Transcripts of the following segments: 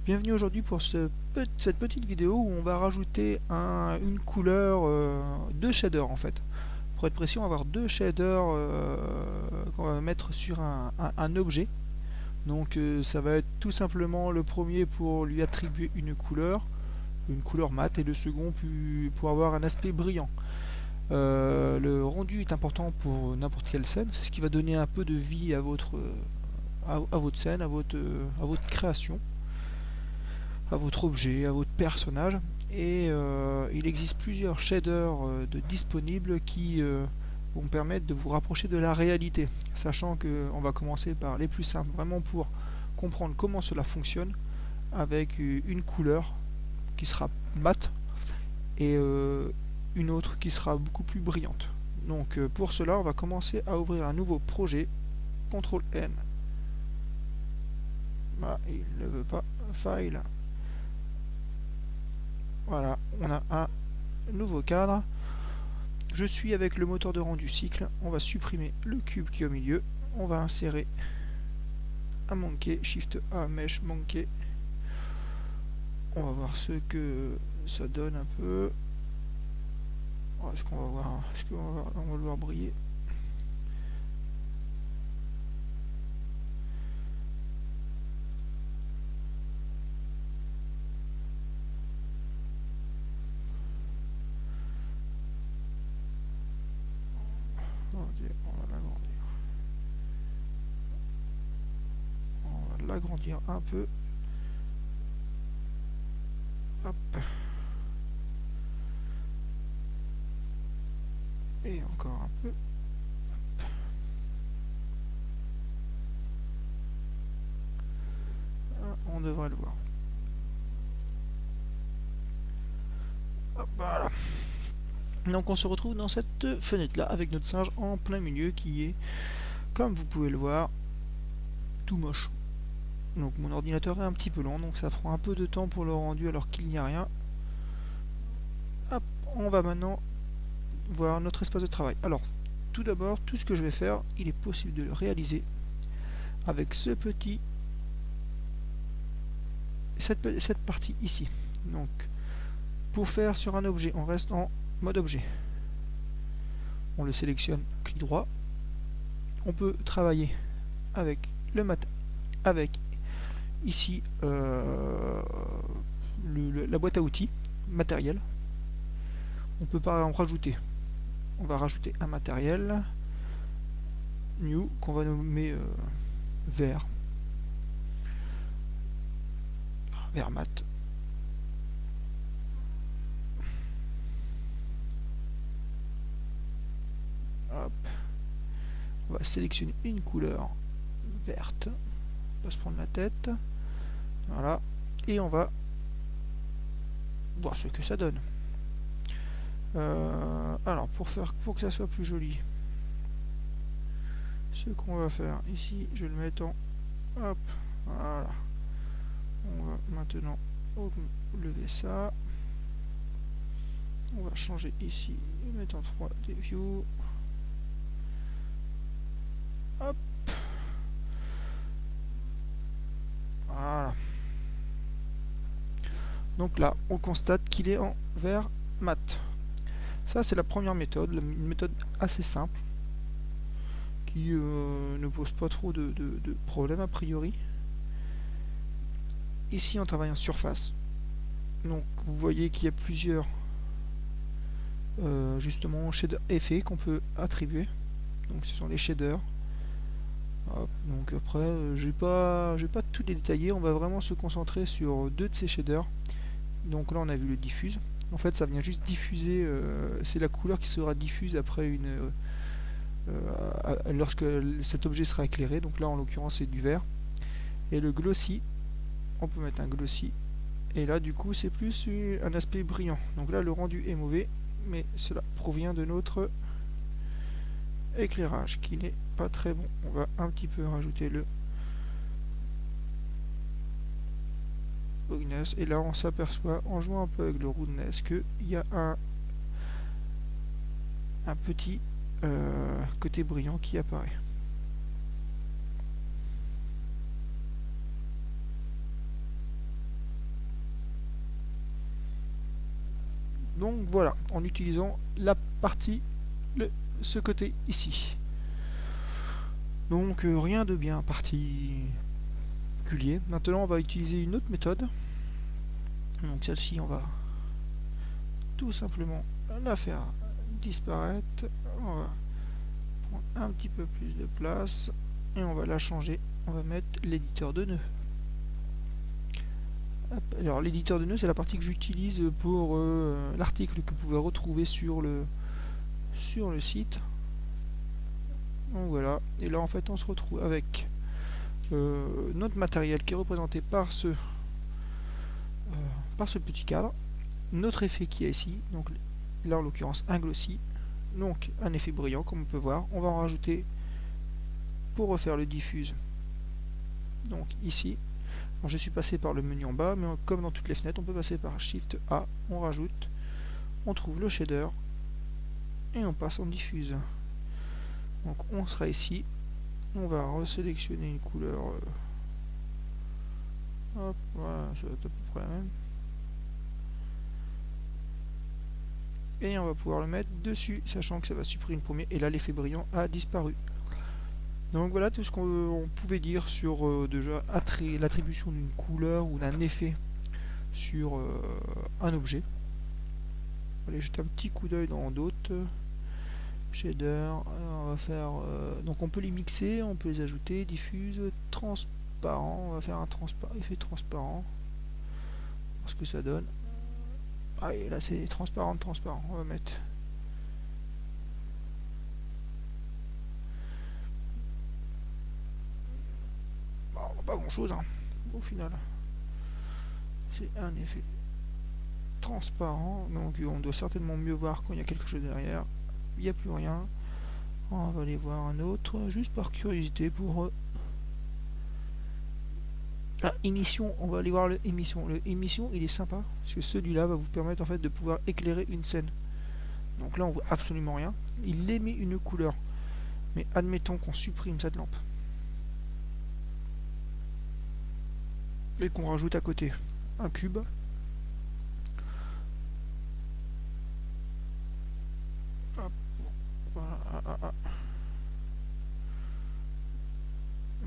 Bienvenue aujourd'hui pour cette petite vidéo où on va rajouter une couleur, deux shaders en fait. Pour être précis, on va avoir deux shaders qu'on va mettre sur un objet. Donc ça va être tout simplement le premier pour lui attribuer une couleur mate, et le second pour avoir un aspect brillant. Le rendu est important pour n'importe quelle scène, c'est ce qui va donner un peu de vie à votre scène, à votre création, à votre objet, à votre personnage. Et il existe plusieurs shaders disponibles qui vont permettre de vous rapprocher de la réalité, sachant qu'on va commencer par les plus simples, vraiment pour comprendre comment cela fonctionne, avec une couleur qui sera mate et une autre qui sera beaucoup plus brillante. Donc pour cela, on va commencer à ouvrir un nouveau projet. CTRL N. Ah, il ne veut pas. File. Voilà, on a un nouveau cadre. Je suis avec le moteur de rendu cycle. On va supprimer le cube qui est au milieu. On va insérer un monkey. Shift A, mesh, monkey. On va voir ce que ça donne un peu. Est-ce qu'on va voir, on va le voir briller. Ok, on va l'agrandir. On va l'agrandir un peu. Hop. Et encore un peu. Hop. On devrait le voir. Hop, voilà. Donc on se retrouve dans cette fenêtre là avec notre singe en plein milieu qui est, comme vous pouvez le voir, tout moche. Donc mon ordinateur est un petit peu lent, donc ça prend un peu de temps pour le rendu alors qu'il n'y a rien. Hop, on va maintenant voir notre espace de travail. Alors tout d'abord, tout ce que je vais faire, il est possible de le réaliser avec cette partie ici. Donc pour faire sur un objet, on reste en mode objet. On le sélectionne, clic droit. On peut travailler avec le avec ici la boîte à outils matériel. On peut par exemple rajouter. On va rajouter un matériel new qu'on va nommer vert mat. Hop. On va sélectionner une couleur verte. On va se prendre la tête. Voilà. Et on va voir ce que ça donne. Alors pour que ça soit plus joli, ce qu'on va faire ici, je vais le mettre en hop, voilà. On va maintenant lever ça. On va changer ici et mettre en 3D view. Hop. Voilà. Donc là, on constate qu'il est en vert mat. Ça, c'est la première méthode, une méthode assez simple qui ne pose pas trop de problèmes a priori. Ici, on travaille en surface. Donc, vous voyez qu'il y a plusieurs justement shader effets qu'on peut attribuer. Donc, ce sont les shaders. Hop, donc après, je vais pas tout les détailler. On va vraiment se concentrer sur deux de ces shaders. Donc là, on a vu le diffuse. En fait, ça vient juste diffuser. C'est la couleur qui sera diffuse après lorsque cet objet sera éclairé. Donc là, en l'occurrence, c'est du vert. Et le glossy, on peut mettre un glossy. Et là, du coup, c'est plus un aspect brillant. Donc là, le rendu est mauvais, mais cela provient de notre éclairage qui n'est pas très bon. On va un petit peu rajouter le rudeness, et là on s'aperçoit en jouant un peu avec le rudeness qu'il y a un petit côté brillant qui apparaît. Donc voilà, en utilisant la partie, ce côté ici. Donc rien de bien particulier. Maintenant on va utiliser une autre méthode. Donc celle-ci on va tout simplement la faire disparaître. On va prendre un petit peu plus de place et on va la changer. On va mettre l'éditeur de nœuds. Alors l'éditeur de nœuds, c'est la partie que j'utilise pour l'article que vous pouvez retrouver sur le site. Donc voilà, et là en fait on se retrouve avec notre matériel qui est représenté par ce petit cadre, notre effet qui est ici, donc là en l'occurrence un glossy, donc un effet brillant comme on peut voir. On va en rajouter pour refaire le diffuse, donc ici. Alors, je suis passé par le menu en bas, mais comme dans toutes les fenêtres, on peut passer par Shift A, on rajoute, on trouve le shader et on passe en diffuse. Donc on sera ici, on va resélectionner une couleur, hop, voilà, ça va être à peu près la même, et on va pouvoir le mettre dessus, sachant que ça va supprimer le premier, et là l'effet brillant a disparu. Donc voilà tout ce qu'on pouvait dire sur déjà l'attribution d'une couleur ou d'un effet sur un objet. On va aller jeter un petit coup d'œil dans d'autres shader. On va faire donc on peut les mixer, on peut les ajouter, diffuse, transparent. On va faire un effet transparent, voir ce que ça donne. Ah, et là c'est transparent. On va mettre pas grand chose hein, au final. C'est un effet transparent, donc on doit certainement mieux voir quand il y a quelque chose derrière. Il n'y a plus rien. On va aller voir un autre, juste par curiosité pour émission. On va aller voir le émission. Le émission, il est sympa parce que celui-là va vous permettre en fait de pouvoir éclairer une scène. Donc là, on voit absolument rien. Il émet une couleur, mais admettons qu'on supprime cette lampe et qu'on rajoute à côté un cube. Hop, voilà,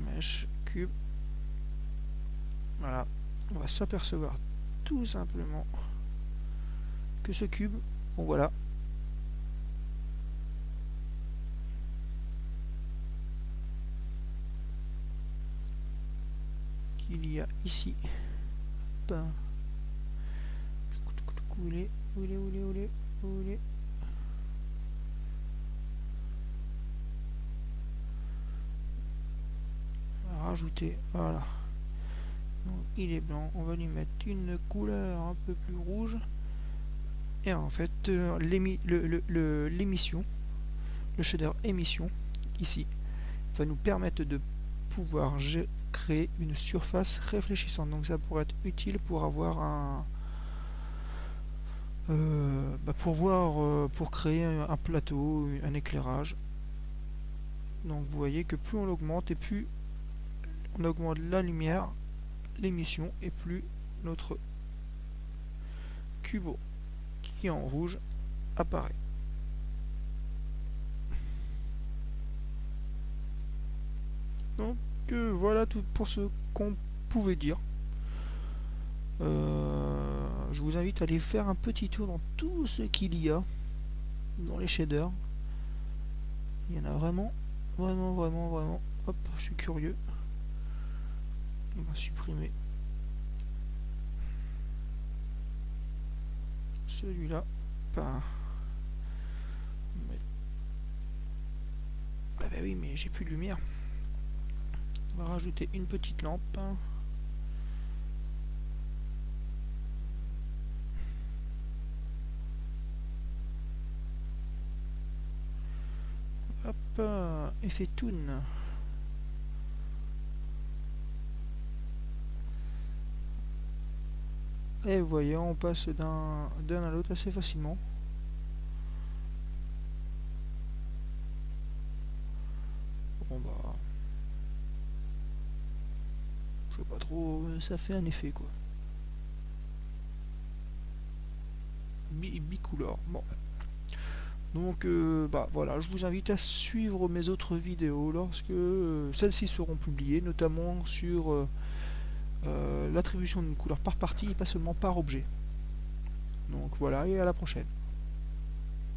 mèche, cube. Voilà, on va s'apercevoir tout simplement que ce cube, bon voilà, qu'il y a ici, hop, où il est, on va rajouter, voilà. Donc, il est blanc, on va lui mettre une couleur un peu plus rouge, et en fait l'émission, le shader émission ici va nous permettre de pouvoir créer une surface réfléchissante. Donc ça pourrait être utile pour avoir un pour créer un plateau, un éclairage. Donc vous voyez que plus on l'augmente et plus on augmente la lumière, l'émission, et plus notre cubo qui est en rouge apparaît. Donc voilà tout pour ce qu'on pouvait dire. Je vous invite à aller faire un petit tour dans tout ce qu'il y a dans les shaders. Il y en a vraiment. Hop, je suis curieux. On va supprimer celui-là. Ah bah oui, mais j'ai plus de lumière. On va rajouter une petite lampe. Hop, effet toon. Et voyons, on passe d'un à l'autre assez facilement. Bon bah, je sais pas trop, ça fait un effet quoi. bicolore. Bon. Donc bah voilà, je vous invite à suivre mes autres vidéos lorsque celles-ci seront publiées, notamment sur l'attribution d'une couleur par partie et pas seulement par objet. Donc voilà, et à la prochaine.